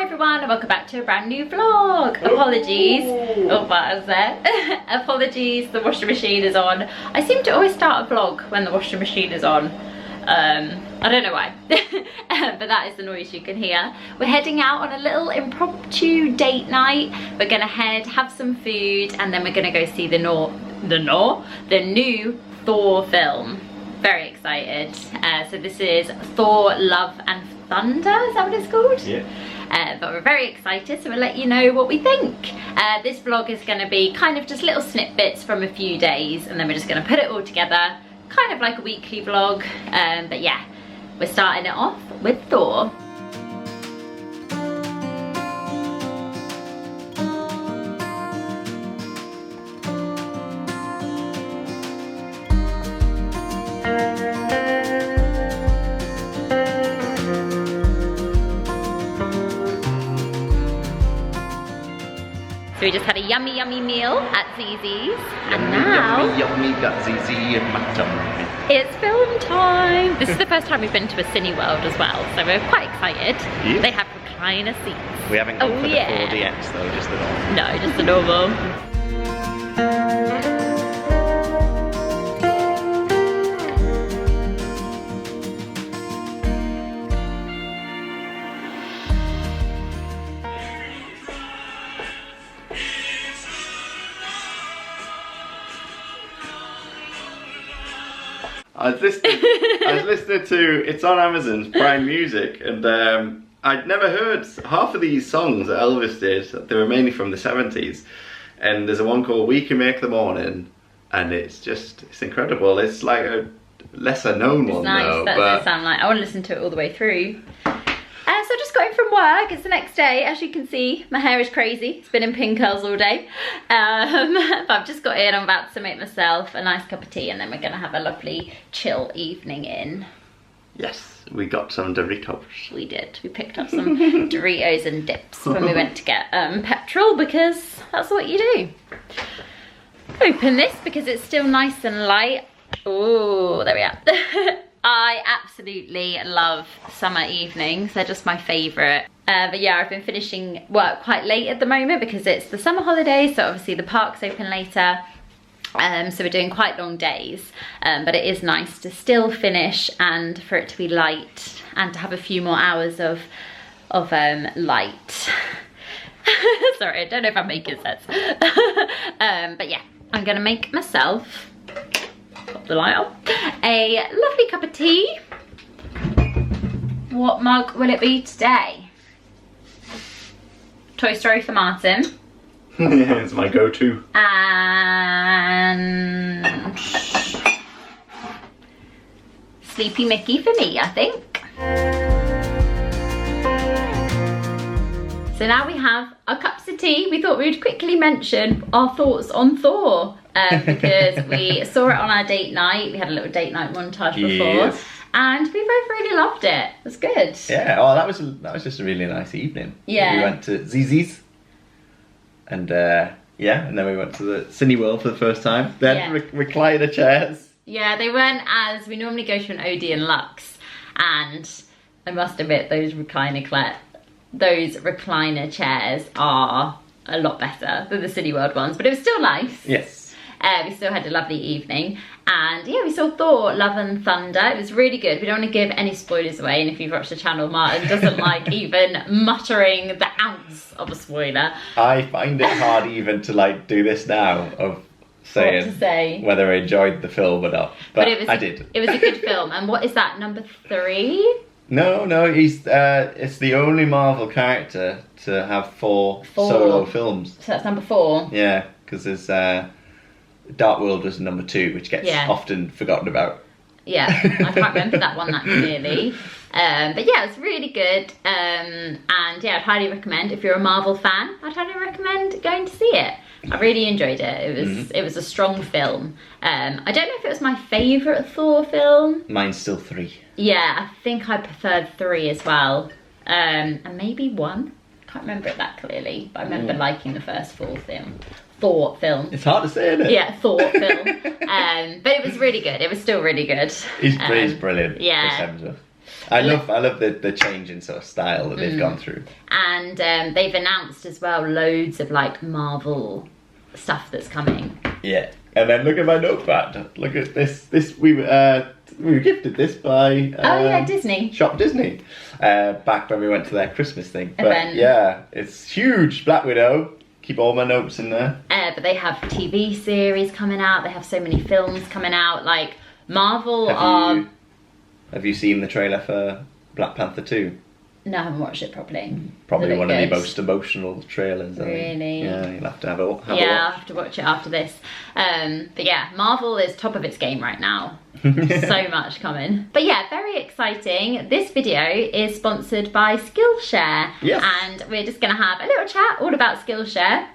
everyone and welcome back to a brand new vlog. Apologies. Oh, what was that? Apologies, the washing machine is on. I seem to always start a vlog when the washing machine is on. I don't know why, but that is the noise you can hear. We're heading out on a little impromptu date night. We're gonna have some food, and then we're gonna go see the new Thor film. Very excited. So this is Thor, Love and Thunder, is that what it's called? Yeah. But we're very excited, so we'll let you know what we think. This vlog is going to be kind of just little snippets from a few days, and then we're just going to put it all together, kind of like a weekly vlog. But yeah, we're starting it off with Thor. So we just had a yummy meal at Zzz's, and now yummy got ZZ in my tummy. It's film time. This is the first time we've been to a Cineworld as well, so we're quite excited. Yeah. They have recliner seats. We haven't gone for the 4DX though, just the normal. No, just the normal. I was listening to, it's on Amazon's Prime Music, and I'd never heard half of these songs that Elvis did. They were mainly from the 70s, and there's a one called We Can Make the Morning, and it's incredible. It's like a lesser known one nice. though. That does sound like, I want to listen to it all the way through. So I just got in from work. It's the next day. As you can see, my hair is crazy. It's been in pin curls all day. But I've just got in. I'm about to make myself a nice cup of tea, and then we're going to have a lovely chill evening in. Yes, we got some Doritos. We did. We picked up some Doritos and dips when we went to get petrol, because that's what you do. Open this because it's still nice and light. Oh, there we are. I absolutely love summer evenings. They're just my favourite. But yeah, I've been finishing work quite late at the moment because it's the summer holidays, so obviously the park's open later. So we're doing quite long days, but it is nice to still finish and for it to be light and to have a few more hours of light. Sorry, I don't know if I'm making sense. But yeah, I'm gonna make myself, pop the light on, a lovely cup of tea. What mug will it be today? Toy Story for Martyn. Yeah, it's my go-to. And Sleepy Mickey for me, I think. So now we have our cups of tea. We thought we would quickly mention our thoughts on Thor, because we saw it on our date night. We had a little date night montage before. Yes. And we both really loved it. It was good. Yeah, oh, that was just a really nice evening. Yeah. We went to Zzz's, and yeah, and then we went to the Cineworld for the first time. They had recliner chairs. Yeah, they weren't as, we normally go to an Odeon Luxe, and I must admit those recliner chairs are a lot better than the Cineworld ones, but it was still nice. Yes. We still had a lovely evening, and yeah, we saw Thor, Love and Thunder. It was really good. We don't want to give any spoilers away, and if you've watched the channel, Martyn doesn't like even muttering the ounce of a spoiler. I find it hard even to like do this now, of saying whether I enjoyed the film or not, but I did. It was a good film. And what is that, number 3? No, he's it's the only Marvel character to have four solo films. So that's number 4? Yeah, because there's Dark World was number 2, which gets often forgotten about. Yeah, I can't remember that one that clearly. But yeah, it's really good. And yeah, I'd highly recommend, if you're a Marvel fan, I'd highly recommend going to see it. I really enjoyed it. It was a strong film. I don't know if it was my favourite Thor film. Mine's still 3. Yeah, I think I preferred 3 as well. And maybe 1. Can't remember it that clearly, but I remember liking the first Thor film. It's hard to say, isn't it? Yeah, Thor film. But it was really good. It was still really good. He's brilliant. Yeah. I love the change in sort of style that they've gone through. And they've announced as well loads of like Marvel stuff that's coming. Yeah. And then look at my notepad. Look at this. We were gifted this by Disney. Shop Disney. Back when we went to their Christmas thing. But event. yeah, it's huge. Black Widow. Keep all my notes in there. But they have TV series coming out. They have so many films coming out. Like Marvel Have you seen the trailer for Black Panther 2? No, I haven't watched it properly. Probably one of the most emotional trailers. Really? Yeah, you'll have to have a watch. I'll have to watch it after this. But yeah, Marvel is top of its game right now. So much coming. But yeah, very exciting. This video is sponsored by Skillshare. Yes. And we're just going to have a little chat all about Skillshare.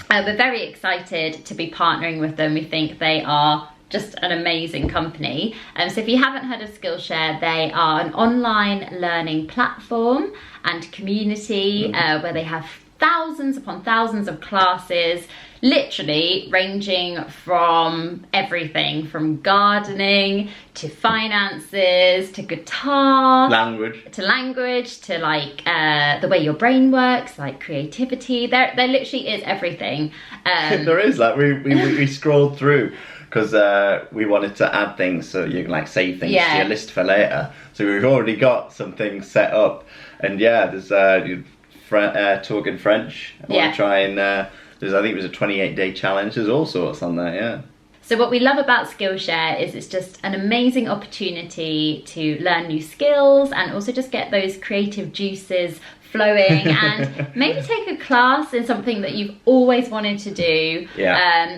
We're very excited to be partnering with them. We think they are just an amazing company. So if you haven't heard of Skillshare, they are an online learning platform and community where they have thousands upon thousands of classes, literally ranging from everything from gardening to finances to guitar language to like the way your brain works, like creativity. There literally is everything. There is, like we scrolled through because we wanted to add things so you can like save things to your list for later. So we've already got some things set up, and there's talking French. I want to try and I think it was a 28-day challenge. There's all sorts on there, yeah. So what we love about Skillshare is it's just an amazing opportunity to learn new skills and also just get those creative juices flowing and maybe take a class in something that you've always wanted to do,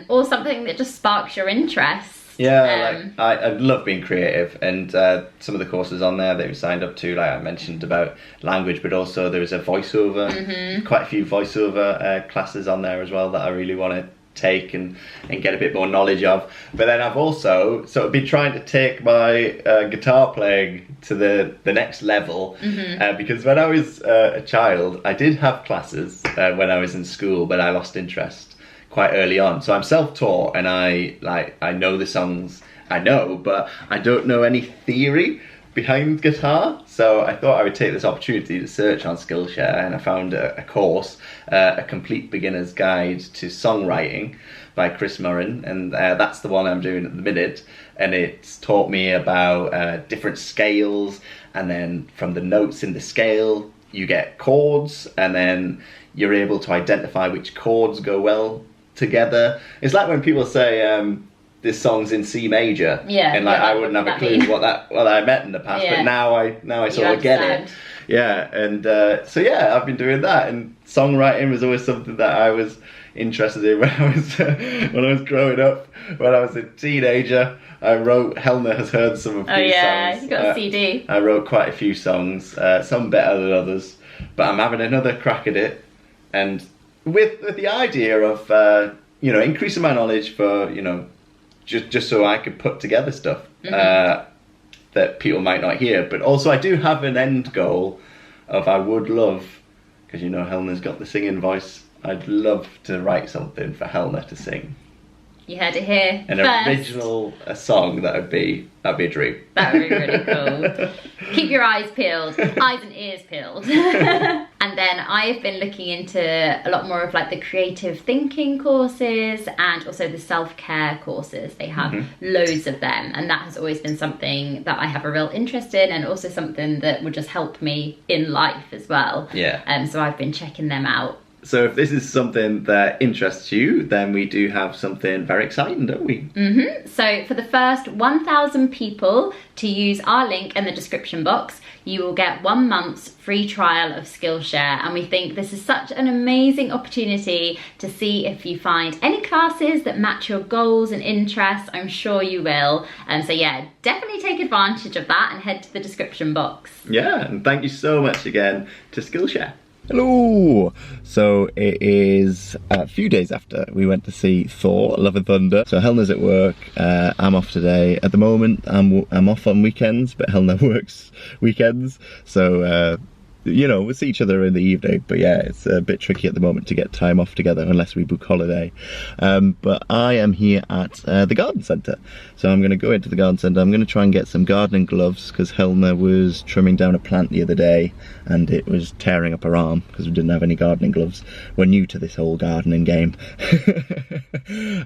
or something that just sparks your interest. I love being creative, and some of the courses on there that we signed up to, like I mentioned about language, but also there was a voiceover, quite a few voiceover classes on there as well that I really want to take and get a bit more knowledge of. But then I've also sort of been trying to take my guitar playing to the next level, because when I was a child I did have classes when I was in school, but I lost interest quite early on. So I'm self-taught and I know the songs I know, but I don't know any theory behind guitar. So I thought I would take this opportunity to search on Skillshare, and I found a course, a complete beginner's guide to songwriting by Chris Murrin, and that's the one I'm doing at the minute. And it's taught me about different scales, and then from the notes in the scale you get chords, and then you're able to identify which chords go well together. It's like when people say this song's in C major, and like I wouldn't have a clue what I meant in the past, but now I sort of get it. And so I've been doing that, and songwriting was always something that I was interested in when I was growing up. When I was a teenager, I wrote. Helena has heard some of these songs. You got a CD. I wrote quite a few songs, some better than others, but I'm having another crack at it, and with the idea of increasing my knowledge for just so I could put together stuff that people might not hear. But also I do have an end goal of I would love, because Helena's got the singing voice, I'd love to write something for Helena to sing. You heard it here An first. original song, that'd be a dream. That would be really cool. Keep your eyes peeled, eyes and ears peeled. And then I've been looking into a lot more of like the creative thinking courses and also the self-care courses. They have loads of them, and that has always been something that I have a real interest in, and also something that would just help me in life as well. So I've been checking them out. So if this is something that interests you, then we do have something very exciting, don't we? So for the first 1,000 people to use our link in the description box, you will get 1 month's free trial of Skillshare. And we think this is such an amazing opportunity to see if you find any classes that match your goals and interests. I'm sure you will. So definitely take advantage of that and head to the description box. And thank you so much again to Skillshare. Hello! So it is a few days after we went to see Thor, Love and Thunder. So Helena's at work, I'm off today. At the moment I'm off on weekends, but Helena works weekends. So you know, we'll see each other in the evening, but yeah, it's a bit tricky at the moment to get time off together unless we book holiday. But I am here at the garden centre, so I'm going to go into the garden centre. I'm going to try and get some gardening gloves because Helena was trimming down a plant the other day and it was tearing up her arm because we didn't have any gardening gloves. We're new to this whole gardening game.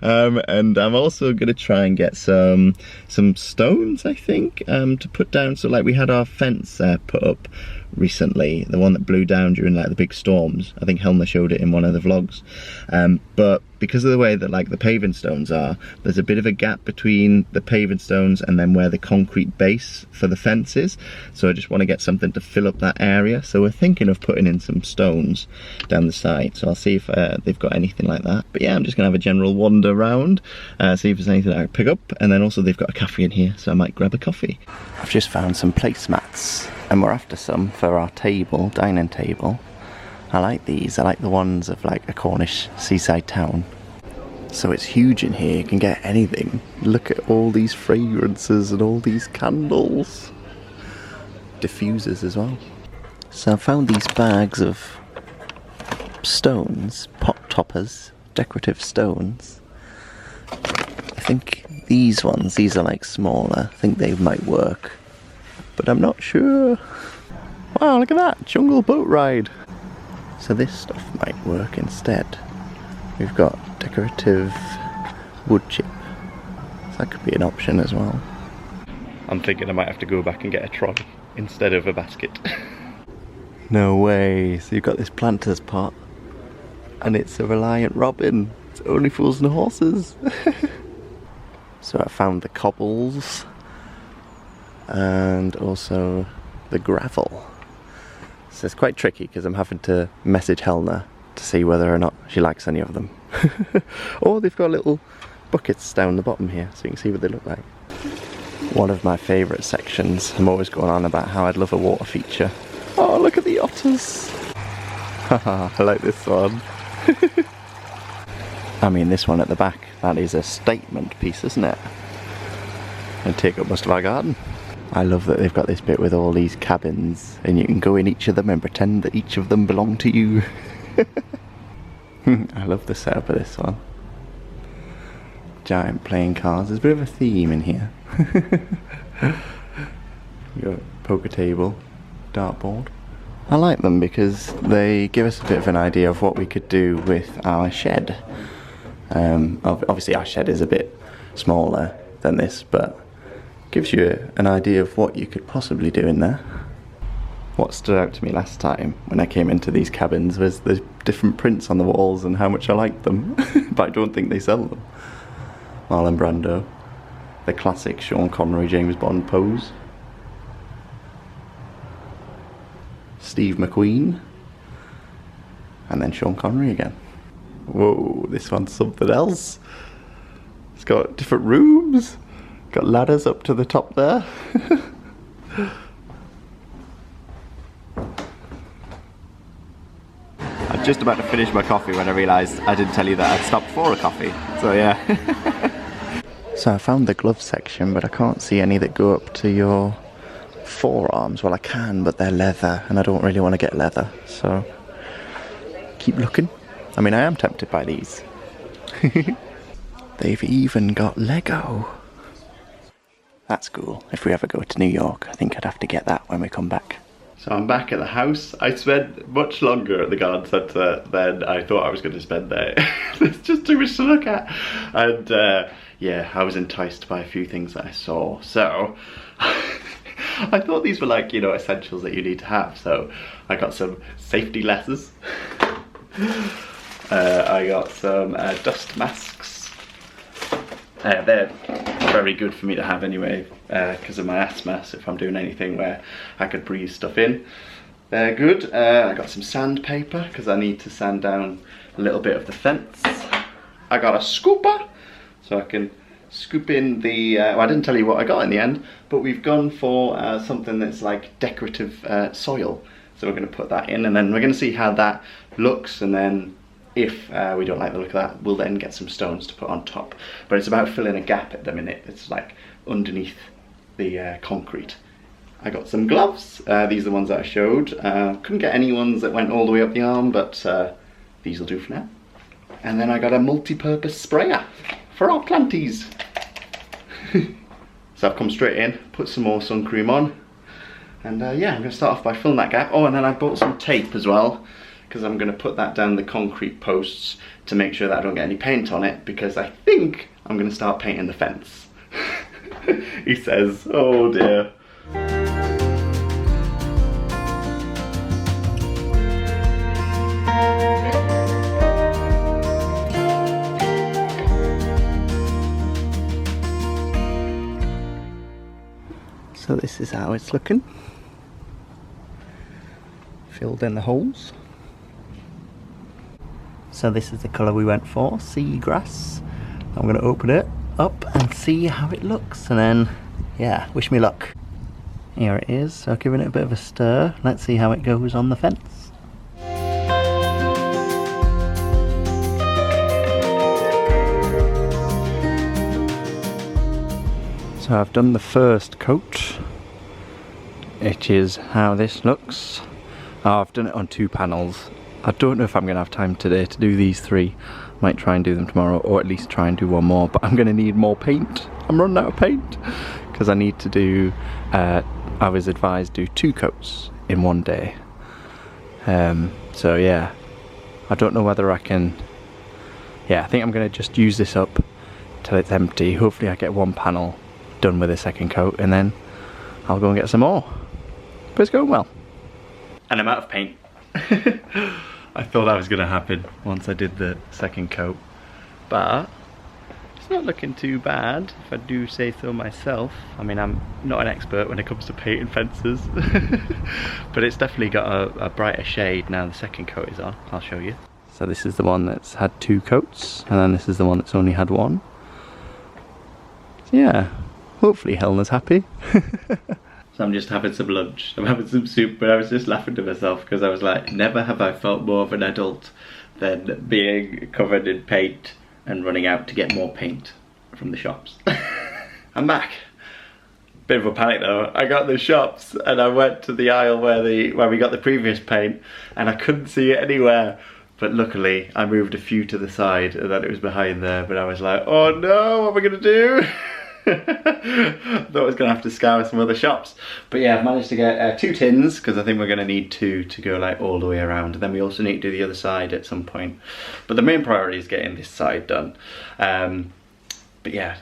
And I'm also going to try and get some stones, I think, to put down. So like we had our fence put up recently, the one that blew down during like the big storms. I think Helena showed it in one of the vlogs, but because of the way that like the paving stones are, there's a bit of a gap between the paving stones and then where the concrete base for the fence is, so I just want to get something to fill up that area. So we're thinking of putting in some stones down the side, so I'll see if they've got anything like that. But yeah, I'm just gonna have a general wander around, see if there's anything I can pick up, and then also they've got a cafe in here, so I might grab a coffee. I've just found some placemats and we're after some for our table, dining table. I like these. I like the ones of like a Cornish seaside town. So it's huge in here, you can get anything. Look at all these fragrances and all these candles. Diffusers as well. So I found these bags of stones, pot toppers, decorative stones. I think these ones, these are like smaller. I think they might work, but I'm not sure. Wow, look at that, jungle boat ride. So this stuff might work instead. We've got decorative wood chip. So that could be an option as well. I'm thinking I might have to go back and get a trolley instead of a basket. No way. So you've got this planter's pot and it's a Reliant Robin. It's only fools and horses. So I found the cobbles and also the gravel. So it's quite tricky because I'm having to message Helena to see whether or not she likes any of them. Or they've got little buckets down the bottom here so you can see what they look like. One of my favourite sections, I'm always going on about how I'd love a water feature. Oh, look at the otters! Haha, I like this one. I mean, this one at the back, that is a statement piece, isn't it? And take up most of our garden. I love that they've got this bit with all these cabins and you can go in each of them and pretend that each of them belong to you. I love the setup of this one. Giant playing cards. There's a bit of a theme in here. You got poker table, dartboard. I like them because they give us a bit of an idea of what we could do with our shed. Obviously our shed is a bit smaller than this, but gives you an idea of what you could possibly do in there. What stood out to me last time when I came into these cabins was the different prints on the walls and how much I liked them, but I don't think they sell them. Marlon Brando, the classic Sean Connery James Bond pose, Steve McQueen, and then Sean Connery again. Whoa, this one's something else. It's got different rooms, got ladders up to the top there. I'm just about to finish my coffee when I realised I didn't tell you that I'd stopped for a coffee, so yeah. So I found the glove section, but I can't see any that go up to your forearms. Well, I can, but they're leather and I don't really want to get leather, so keep looking. I mean, I am tempted by these. They've even got Lego. That's cool. If we ever go to New York, I think I'd have to get that when we come back. So I'm back at the house. I spent much longer at the garden centre than I thought I was going to spend there. There's just too much to look at. And yeah, I was enticed by a few things that I saw. So I thought these were like, you know, essentials that you need to have. So I got some safety letters. I got some dust masks. They're very good for me to have anyway, because of my asthma, so if I'm doing anything where I could breathe stuff in, they're good. I got some sandpaper, because I need to sand down a little bit of the fence. I got a scooper, so I can scoop in the, well, I didn't tell you what I got in the end, but we've gone for something that's like decorative soil. So we're going to put that in, and then we're going to see how that looks, and then if we don't like the look of that, we'll then get some stones to put on top. But it's about filling a gap at the minute. It's like underneath the concrete. I got some gloves. These are the ones that I showed. Couldn't get any ones that went all the way up the arm, but these will do for now. And then I got a multi-purpose sprayer for our planties. So I've come straight in, put some more sun cream on, and yeah, I'm going to start off by filling that gap. Oh, and then I bought some tape as well, because I'm going to put that down the concrete posts to make sure that I don't get any paint on it, because I think I'm going to start painting the fence. He says, oh dear. So this is how it's looking. Filled in the holes. So this is the colour we went for, sea grass. I'm going to open it up and see how it looks, and then, yeah, wish me luck. Here it is, so giving it a bit of a stir. Let's see how it goes on the fence. So I've done the first coat, which is how this looks. Oh, I've done it on 2 panels. I don't know if I'm going to have time today to do these 3. Might try and do them tomorrow, or at least try and do one more, but I'm going to need more paint. I'm running out of paint, because I need to do, I was advised do 2 coats in one day. So yeah, I don't know whether I can, yeah, I think I'm going to just use this up till it's empty. Hopefully I get 1 panel done with a second coat, and then I'll go and get some more. But it's going well. And I'm out of paint. I thought that was going to happen once I did the second coat, but it's not looking too bad, if I do say so myself. I mean, I'm not an expert when it comes to painting fences, but it's definitely got a brighter shade now the second coat is on. I'll show you. So this is the one that's had 2 coats, and then this is the one that's only had 1. So yeah, hopefully Helena's happy. So I'm just having some lunch. I'm having some soup, but I was just laughing to myself because I was like, never have I felt more of an adult than being covered in paint and running out to get more paint from the shops. I'm back. Bit of a panic though. I got the shops and I went to the aisle where we got the previous paint, and I couldn't see it anywhere. But luckily I moved a few to the side and then it was behind there, but I was like, oh no, what am I gonna do? Thought I was going to have to scour some other shops. But yeah, I've managed to get 2 tins, because I think we're going to need 2 to go like all the way around. And then we also need to do the other side at some point. But the main priority is getting this side done. But yeah,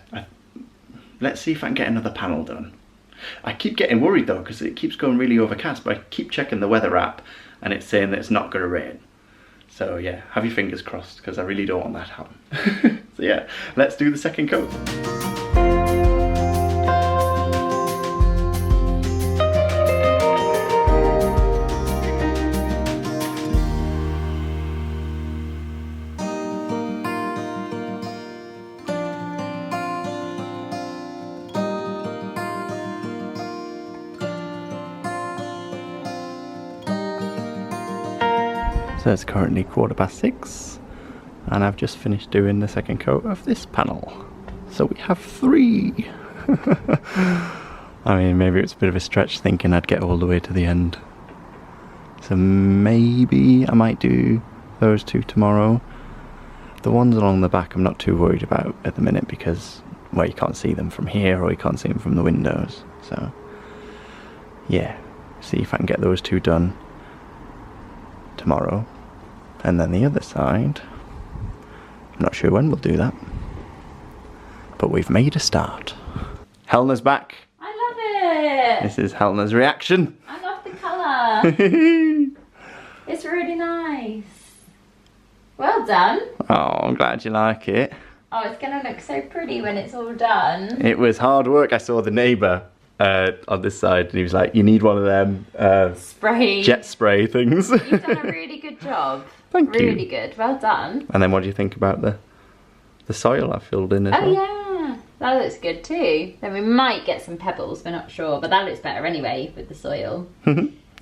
let's see if I can get another panel done. I keep getting worried though, because it keeps going really overcast, but I keep checking the weather app and it's saying that it's not going to rain. So yeah, have your fingers crossed, because I really don't want that to happen. So yeah, let's do the second coat. So it's currently 6:15 and I've just finished doing the second coat of this panel. So we have 3. I mean, maybe it's a bit of a stretch thinking I'd get all the way to the end. So maybe I might do those 2 tomorrow. The ones along the back I'm not too worried about at the minute, because, well, you can't see them from here or you can't see them from the windows. So yeah, see if I can get those 2 done tomorrow, and then the other side, I'm not sure when we'll do that, but we've made a start. Helena's back. I love it. This is Helena's reaction. I love the colour. It's really nice. Well done. Oh, I'm glad you like it. Oh, it's gonna look so pretty when it's all done. It was hard work. I saw the neighbour on this side and he was like, you need one of them spray, jet spray things. You've done a really good job. Thank you. Really good, well done. And then what do you think about the soil I filled in as well? Oh yeah, that looks good too. Then we might get some pebbles, we're not sure, but that looks better anyway with the soil.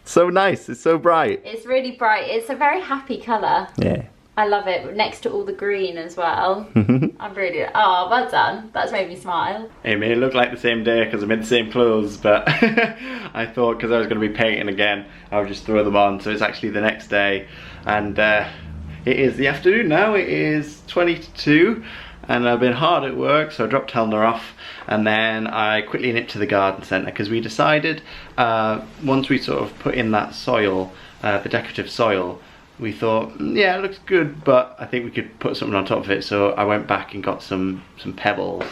So nice, it's so bright. It's really bright, it's a very happy colour. Yeah. I love it, next to all the green as well. I'm really, oh, well done. That's made me smile. It may look like the same day because I'm in the same clothes, but I thought because I was going to be painting again, I would just throw them on. So it's actually the next day, and it is the afternoon now. It is 20 to 2, and I've been hard at work, so I dropped Helena off, and then I quickly nipped to the garden centre because we decided once we sort of put in that soil, the decorative soil, we thought, yeah, it looks good, but I think we could put something on top of it. So I went back and got some pebbles,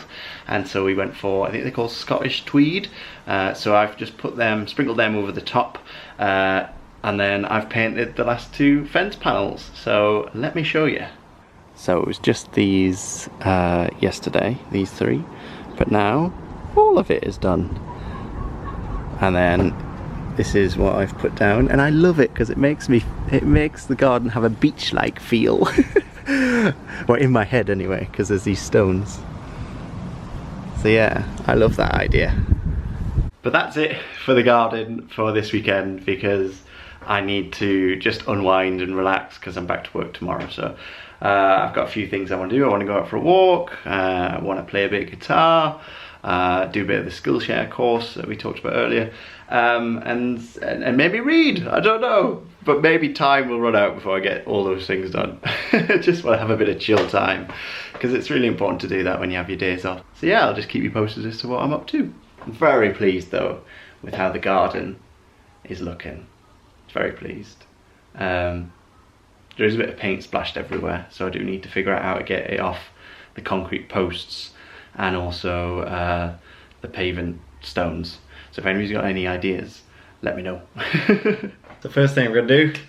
and so we went for, I think they're called Scottish tweed. So I've just sprinkled them over the top, and then I've painted the last 2 fence panels. So let me show you. So it was just these yesterday, these 3, but now all of it is done. And then this is what I've put down, and I love it because it makes the garden have a beach-like feel. Well, in my head anyway, because there's these stones. So yeah, I love that idea. But that's it for the garden for this weekend, because I need to just unwind and relax because I'm back to work tomorrow. So I've got a few things I want to do. I want to go out for a walk, I want to play a bit of guitar, do a bit of the Skillshare course that we talked about earlier, and maybe read, I don't know, but maybe time will run out before I get all those things done. Just want to have a bit of chill time, because it's really important to do that when you have your days off. So yeah, I'll just keep you posted as to what I'm up to. I'm very pleased though with how the garden is looking. Very pleased. There is a bit of paint splashed everywhere, so I do need to figure out how to get it off the concrete posts and also the paving stones. So if anybody's got any ideas, let me know. The first thing I'm going to do,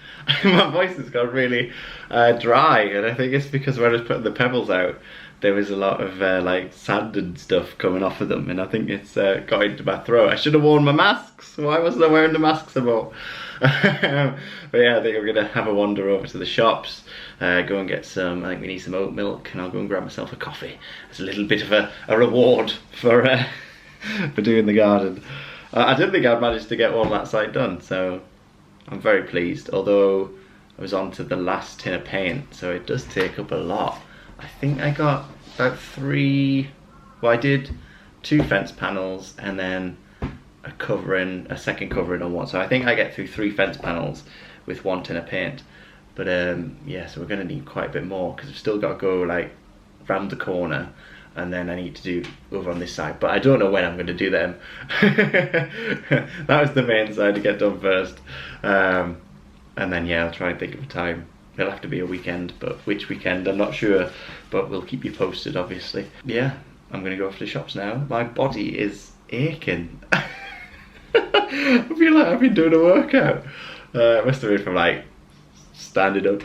my voice has got really dry, and I think it's because when I was putting the pebbles out, there was a lot of like sand and stuff coming off of them, and I think it's got into my throat. I should have worn my masks. Why wasn't I wearing the masks about? But yeah, I think I'm gonna have a wander over to the shops, go and get some, I think we need some oat milk, and I'll go and grab myself a coffee. It's a little bit of a reward for doing the garden. I didn't think I'd managed to get all that side done, so I'm very pleased, although I was on to the last tin of paint, so it does take up a lot. I think I got about 3, well, I did 2 fence panels and then a second covering on one, so I think I get through 3 fence panels with 1 tin of paint. But yeah, so we're going to need quite a bit more, because I've still got to go like round the corner, and then I need to do over on this side, but I don't know when I'm going to do them. That was the main side to get done first, and then yeah, I'll try and think of a time. It'll have to be a weekend, but which weekend I'm not sure, but we'll keep you posted obviously. Yeah, I'm going to go off to the shops now. My body is aching. I feel like I've been doing a workout. It must have been from like standing up,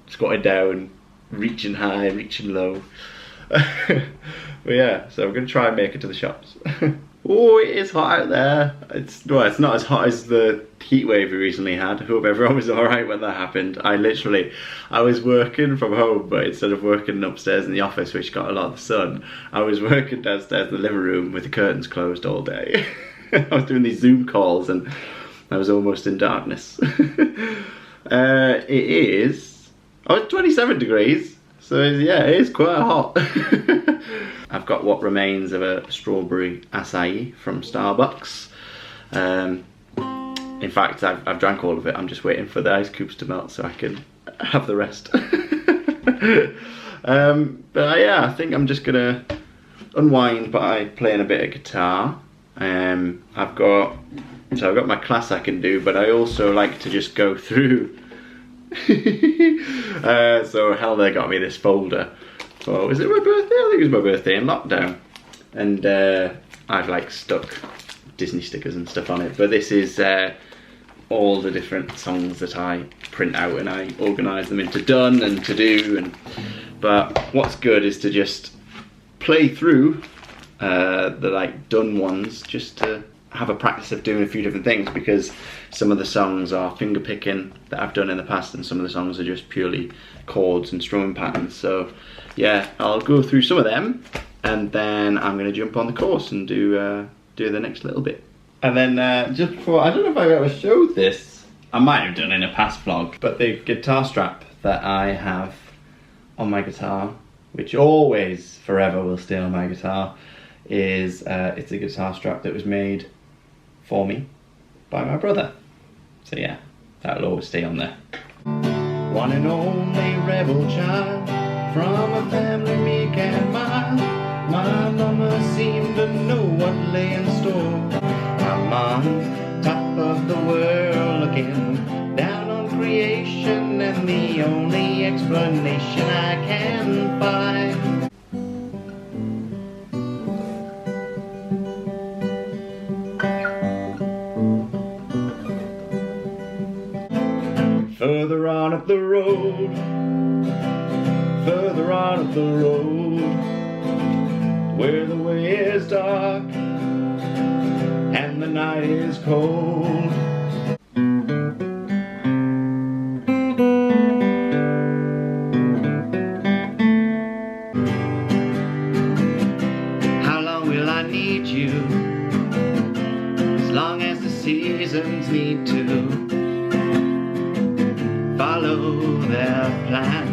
squatting down, reaching high, reaching low. But yeah, so I'm going to try and make it to the shops. Oh, it is hot out there. It's not as hot as the heat wave we recently had. I hope everyone was alright when that happened. I was working from home, but instead of working upstairs in the office, which got a lot of the sun, I was working downstairs in the living room with the curtains closed all day. I was doing these Zoom calls and I was almost in darkness. It is, it's 27 degrees, so yeah, it is quite hot. I've got what remains of a strawberry acai from Starbucks. In fact, I've drank all of it. I'm just waiting for the ice cubes to melt so I can have the rest. But yeah, I think I'm just gonna unwind by playing a bit of guitar. I've got my class I can do, but I also like to just go through. So Helena got me this folder. Oh, was it my birthday? I think it was my birthday in lockdown. And I've like stuck Disney stickers and stuff on it. But this is all the different songs that I print out, and I organise them into done and to do. But what's good is to just play through the like done ones, just to have a practice of doing a few different things, because some of the songs are finger picking that I've done in the past, and some of the songs are just purely chords and strumming patterns. So yeah, I'll go through some of them, and then I'm going to jump on the course and do the next little bit. And then just before, I don't know if I've ever showed this, I might have done in a past vlog, but the guitar strap that I have on my guitar, which always, forever will stay on my guitar, is it's a guitar strap that was made for me by my brother. So yeah, that'll always stay on there. One and only rebel child from a family meek and mild. My mama seemed to know what lay in store. I'm on top of the world looking down on creation, and the only explanation I can find. Further on up the road, further on up the road, where the way is dark and the night is cold. How long will I need you? As long as the seasons need to follow their plan.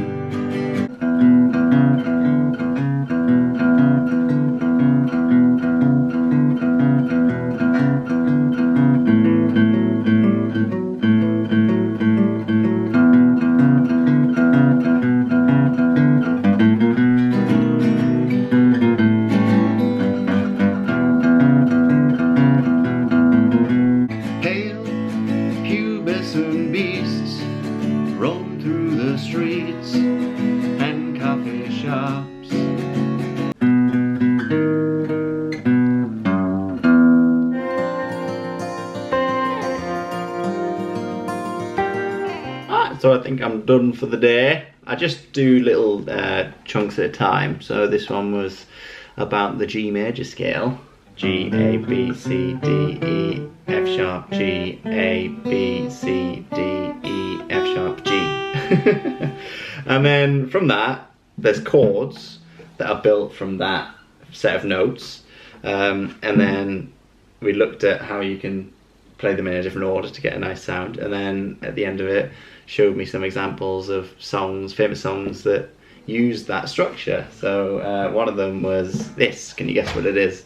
Pale pubescent beasts roam through the streets and coffee shops. So I think I'm done for the day. I just do little chunks at a time. So this one was about the G major scale. G, A, B, C, D, E, F sharp, G, A, B, C, D, E, F sharp, G. And then from that, there's chords that are built from that set of notes. And then we looked at how you can play them in a different order to get a nice sound. And then at the end of it, showed me some examples of songs, famous songs that used that structure. So one of them was this. Can you guess what it is?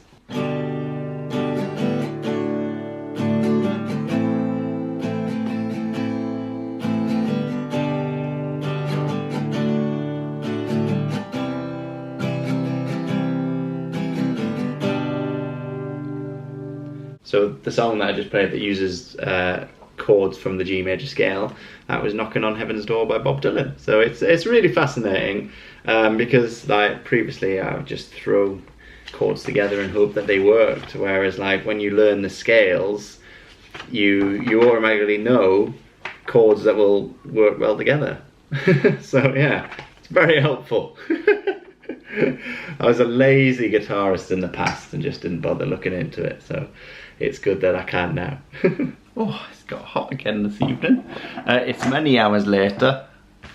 So the song that I just played that uses chords from the G major scale, that was Knocking on Heaven's Door by Bob Dylan. So it's really fascinating because like previously I would just throw chords together and hope that they worked, whereas like when you learn the scales, you automatically know chords that will work well together. So yeah, it's very helpful. I was a lazy guitarist in the past and just didn't bother looking into it, so it's good that I can now. Oh, it's got hot again this evening. It's many hours later.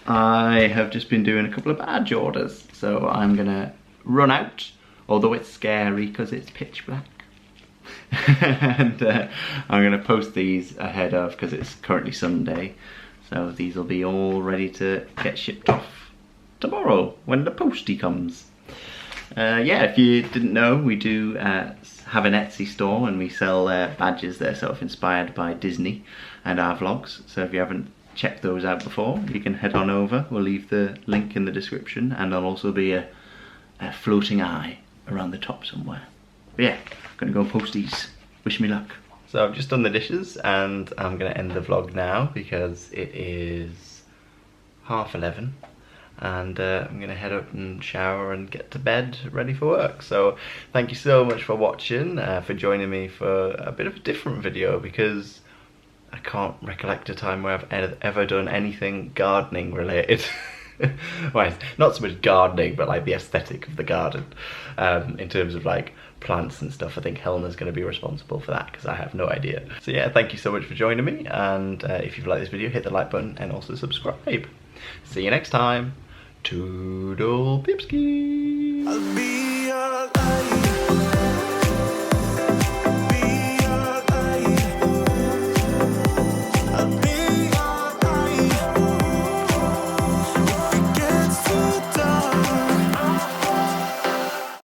I have just been doing a couple of badge orders, so I'm gonna run out, although it's scary because it's pitch black. And I'm gonna post these ahead of, because it's currently Sunday, so these will be all ready to get shipped off tomorrow when the postie comes. Yeah, if you didn't know, we do have an Etsy store and we sell badges that are sort of inspired by Disney and our vlogs. So if you haven't checked those out before, you can head on over. We'll leave the link in the description, and there'll also be a floating eye around the top somewhere. But yeah, I'm gonna go post these. Wish me luck. So I've just done the dishes and I'm gonna end the vlog now because it is 11:30. And I'm gonna head up and shower and get to bed ready for work. So thank you so much for watching, for joining me for a bit of a different video, because I can't recollect a time where I've ever done anything gardening related. Well, not so much gardening, but like the aesthetic of the garden. In terms of like plants and stuff, I think Helena's going to be responsible for that because I have no idea. So yeah, thank you so much for joining me, and if you've liked this video, hit the like button and also subscribe. See you next time. Toodle pipski.